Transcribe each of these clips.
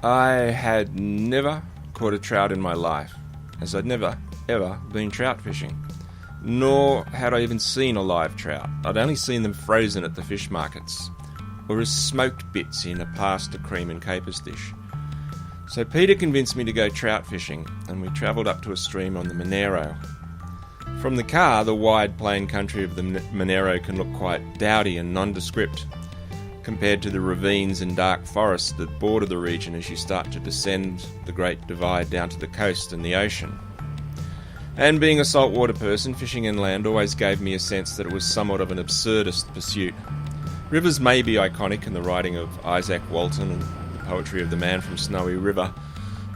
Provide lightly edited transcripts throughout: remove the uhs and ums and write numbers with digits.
I had never caught a trout in my life, as I'd never, ever been trout fishing. Nor had I even seen a live trout. I'd only seen them frozen at the fish markets, or as smoked bits in a pasta, cream and capers dish. So Peter convinced me to go trout fishing, and we travelled up to a stream on the Monero. From the car, the wide plain country of the Monero can look quite dowdy and nondescript, compared to the ravines and dark forests that border the region as you start to descend the Great Divide down to the coast and the ocean. And being a saltwater person, fishing inland always gave me a sense that it was somewhat of an absurdist pursuit. Rivers may be iconic in the writing of Isaac Walton and the poetry of the Man from Snowy River,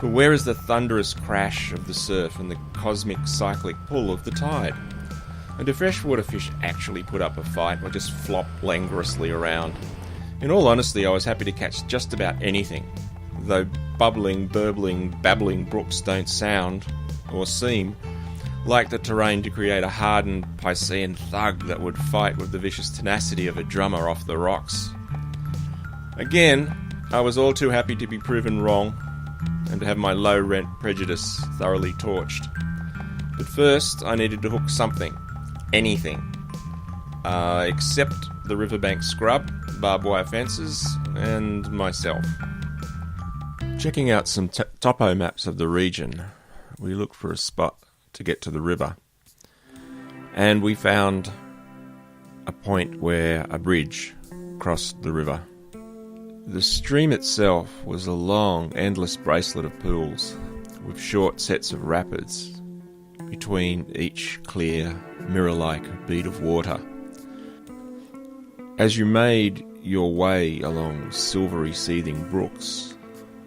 but where is the thunderous crash of the surf and the cosmic cyclic pull of the tide? And do freshwater fish actually put up a fight or just flop languorously around? In all honesty, I was happy to catch just about anything, though bubbling, burbling, babbling brooks don't sound, or seem, like the terrain to create a hardened Piscean thug that would fight with the vicious tenacity of a drummer off the rocks. Again, I was all too happy to be proven wrong, and to have my low-rent prejudice thoroughly torched. But first, I needed to hook something. Anything. Except the riverbank scrub, barbed wire fences, and myself. Checking out some topo maps of the region, we looked for a spot to get to the river. And we found a point where a bridge crossed the river. The stream itself was a long, endless bracelet of pools, with short sets of rapids, between each clear, mirror-like bead of water. As you made your way along silvery seething brooks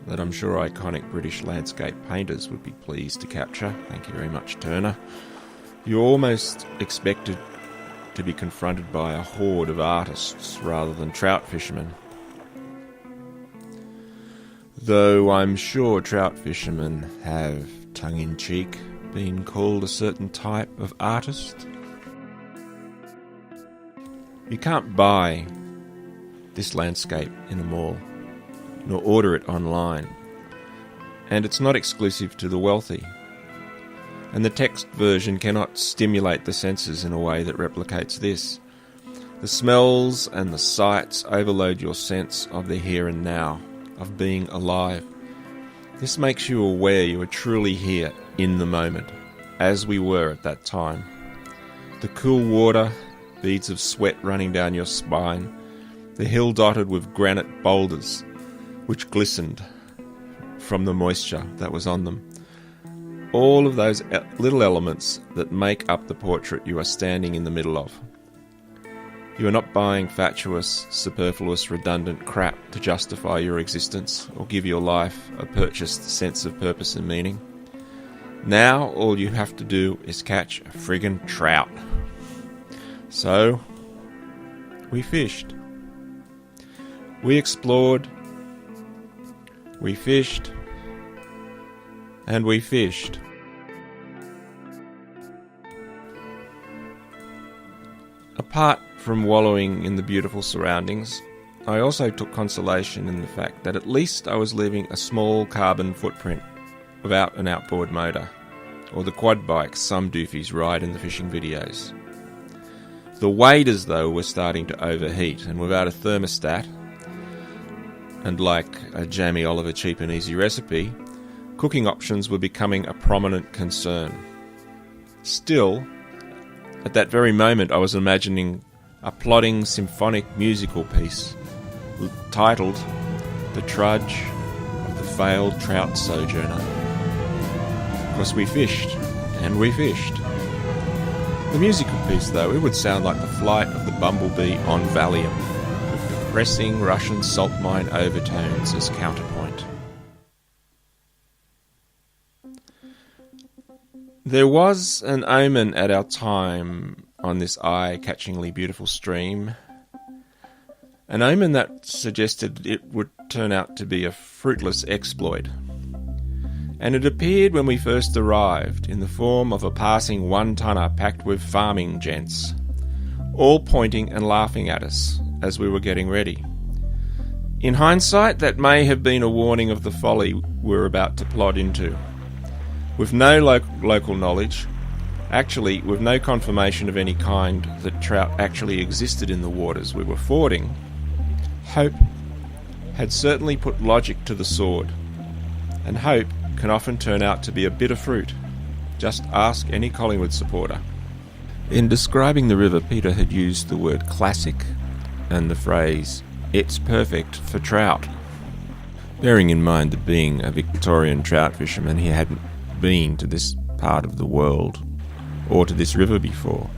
that I'm sure iconic British landscape painters would be pleased to capture, thank you very much Turner, you almost expected to be confronted by a horde of artists rather than trout fishermen. Though I'm sure trout fishermen have, tongue-in-cheek, been called a certain type of artist. You can't buy this landscape in a mall, nor order it online, and it's not exclusive to the wealthy. And the text version cannot stimulate the senses in a way that replicates this. The smells and the sights overload your sense of the here and now, of being alive. This makes you aware you are truly here in the moment, as we were at that time. The cool water, beads of sweat running down your spine, the hill dotted with granite boulders, which glistened from the moisture that was on them. All of those little elements that make up the portrait you are standing in the middle of. You are not buying fatuous, superfluous, redundant crap to justify your existence or give your life a purchased sense of purpose and meaning. Now all you have to do is catch a friggin' trout. So, we fished. We explored. We fished. And we fished. Apart from wallowing in the beautiful surroundings, I also took consolation in the fact that at least I was leaving a small carbon footprint without an outboard motor, or the quad bikes some doofies ride in the fishing videos. The waders, though, were starting to overheat, and without a thermostat, and like a Jamie Oliver cheap and easy recipe, cooking options were becoming a prominent concern. Still, at that very moment I was imagining a plodding symphonic musical piece titled The Trudge of the Failed Trout Sojourner. Because we fished, and we fished. The musical piece, though, it would sound like the flight of the bumblebee on Valium, with depressing Russian salt mine overtones as counterpoint. There was an omen at our time on this eye-catchingly beautiful stream, an omen that suggested it would turn out to be a fruitless exploit. And it appeared when we first arrived in the form of a passing one-tonner packed with farming gents, all pointing and laughing at us as we were getting ready. In hindsight, that may have been a warning of the folly we're about to plod into. With no local knowledge, actually with no confirmation of any kind that trout actually existed in the waters we were fording, hope had certainly put logic to the sword, and hope can often turn out to be a bitter fruit. Just ask any Collingwood supporter. In describing the river, Peter had used the word classic and the phrase, "It's perfect for trout." Bearing in mind that being a Victorian trout fisherman, he hadn't been to this part of the world or to this river before.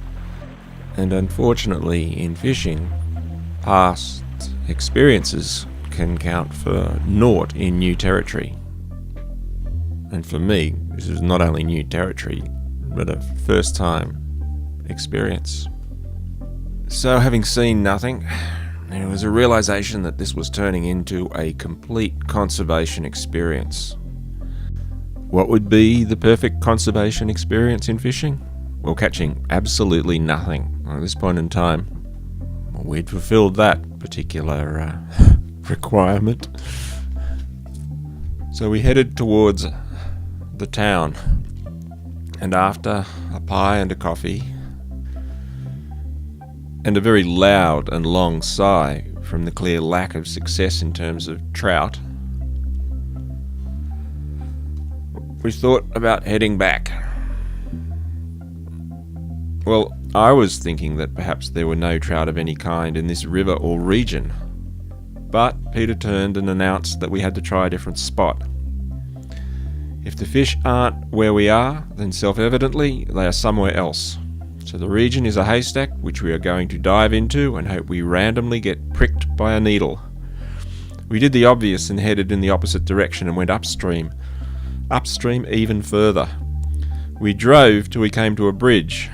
And unfortunately, in fishing, past experiences can count for naught in new territory. And for me, this is not only new territory, but a first-time experience. So having seen nothing, there was a realization that this was turning into a complete conservation experience. What would be the perfect conservation experience in fishing? Well, catching absolutely nothing. At this point in time, we'd fulfilled that particular requirement. So we headed towards the town, and after a pie and a coffee, and a very loud and long sigh from the clear lack of success in terms of trout, we thought about heading back. Well, I was thinking that perhaps there were no trout of any kind in this river or region, but Peter turned and announced that we had to try a different spot. If the fish aren't where we are, then self-evidently they are somewhere else. So the region is a haystack which we are going to dive into and hope we randomly get pricked by a needle. We did the obvious and headed in the opposite direction and went upstream even further. We drove till we came to a bridge,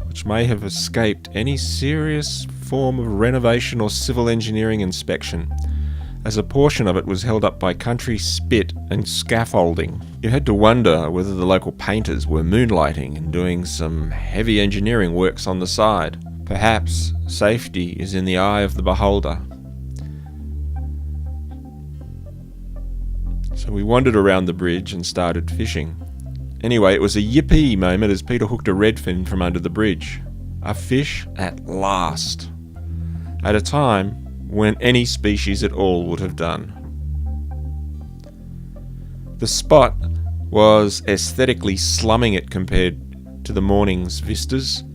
which may have escaped any serious form of renovation or civil engineering inspection, as a portion of it was held up by country spit and scaffolding. You had to wonder whether the local painters were moonlighting and doing some heavy engineering works on the side. Perhaps safety is in the eye of the beholder. So we wandered around the bridge and started fishing. Anyway, it was a yippee moment as Peter hooked a redfin from under the bridge. A fish at last. At a time when any species at all would have done. The spot was aesthetically slumming it compared to the morning's vistas.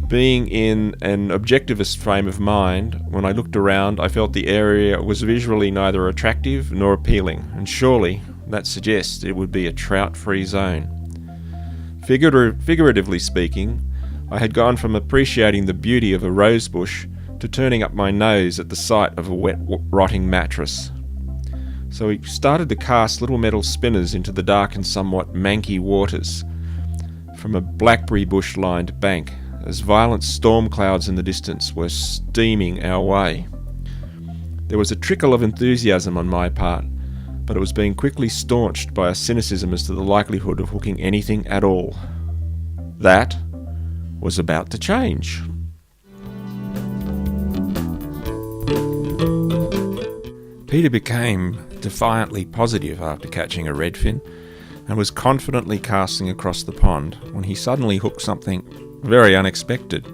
Being in an objectivist frame of mind, when I looked around, I felt the area was visually neither attractive nor appealing, and surely that suggests it would be a trout-free zone. Figuratively speaking, I had gone from appreciating the beauty of a rose bush to turning up my nose at the sight of a wet, rotting mattress. So we started to cast little metal spinners into the dark and somewhat manky waters from a blackberry bush-lined bank, as violent storm clouds in the distance were steaming our way. There was a trickle of enthusiasm on my part, but it was being quickly staunched by a cynicism as to the likelihood of hooking anything at all. That was about to change. Peter became defiantly positive after catching a redfin and was confidently casting across the pond when he suddenly hooked something very unexpected.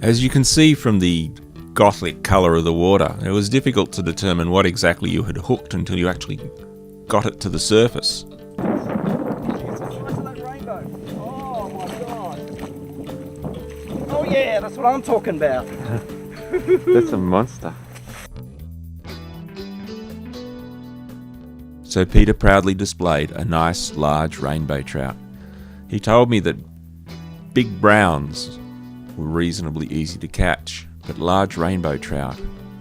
As you can see from the gothic colour of the water, it was difficult to determine what exactly you had hooked until you actually got it to the surface. Oh yeah, that's what I'm talking about. That's a monster. So Peter proudly displayed a nice large rainbow trout. He told me that big browns were reasonably easy to catch, but large rainbow trout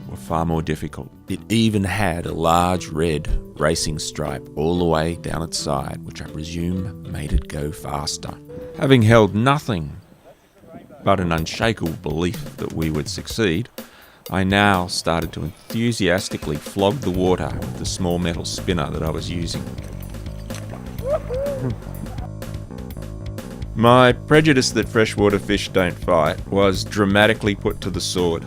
were far more difficult. It even had a large red racing stripe all the way down its side, which I presume made it go faster. Having held nothing but an unshakable belief that we would succeed, I now started to enthusiastically flog the water with the small metal spinner that I was using. My prejudice that freshwater fish don't fight was dramatically put to the sword.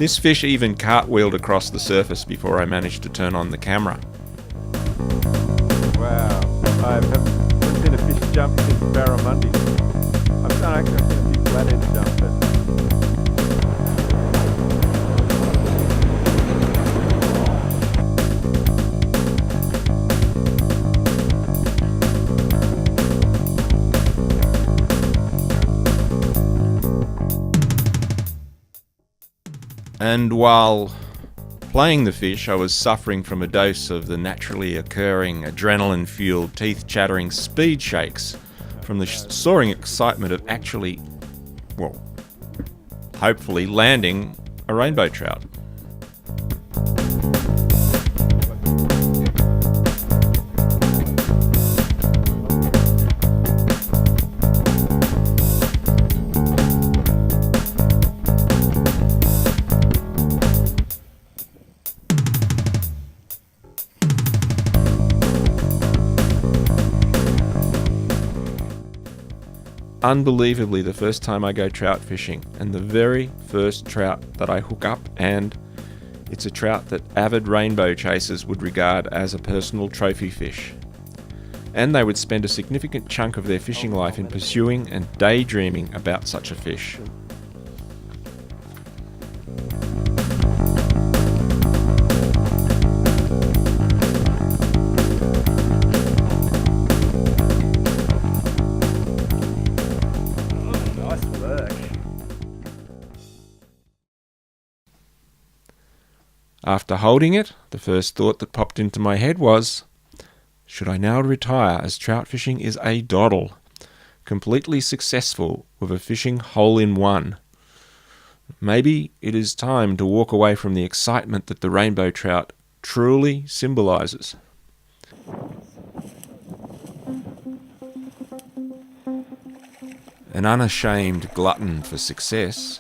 This fish even cartwheeled across the surface before I managed to turn on the camera. Wow, I've never seen a fish jump since barramundi. I've seen a few flatheads jump, but And while playing the fish, I was suffering from a dose of the naturally occurring adrenaline-fueled, teeth-chattering speed shakes from the soaring excitement of actually, well, hopefully landing a rainbow trout. Unbelievably, the first time I go trout fishing, and the very first trout that I hook up, and it's a trout that avid rainbow chasers would regard as a personal trophy fish. And they would spend a significant chunk of their fishing life in pursuing and daydreaming about such a fish. Nice work. After holding it, the first thought that popped into my head was, should I now retire, as trout fishing is a doddle, completely successful with a fishing hole-in-one? Maybe it is time to walk away from the excitement that the rainbow trout truly symbolises. An unashamed glutton for success,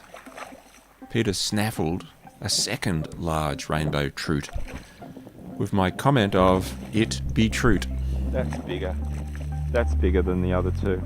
Peter snaffled a second large rainbow trout, with my comment of, "It be trout." that's bigger. That's bigger than the other two.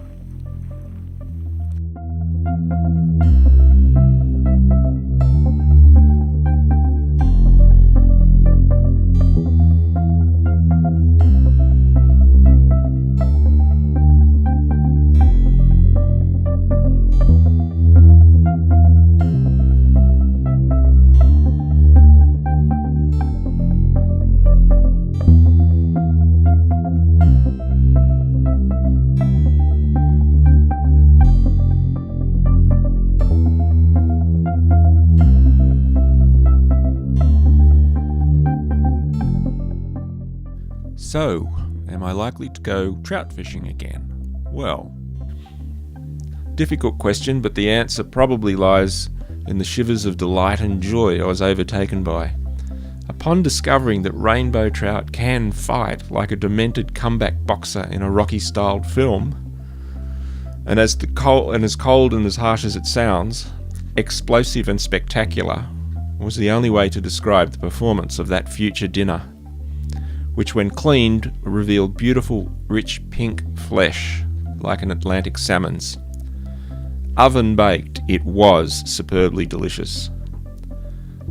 So, am I likely to go trout fishing again? Well, difficult question, but the answer probably lies in the shivers of delight and joy I was overtaken by upon discovering that rainbow trout can fight like a demented comeback boxer in a Rocky-styled film. And as cold and as harsh as it sounds, explosive and spectacular was the only way to describe the performance of that future dinner, which when cleaned revealed beautiful, rich pink flesh like an Atlantic salmon's. Oven baked, it was superbly delicious.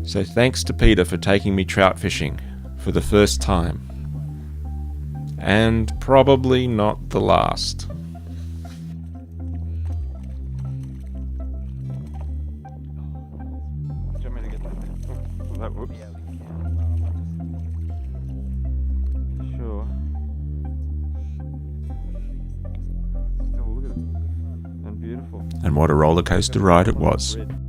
So thanks to Peter for taking me trout fishing for the first time. And probably not the last. Do you want me to get that? Oh, that whoops. Sure. Still look at it. And beautiful. And what a roller coaster ride it was. Red.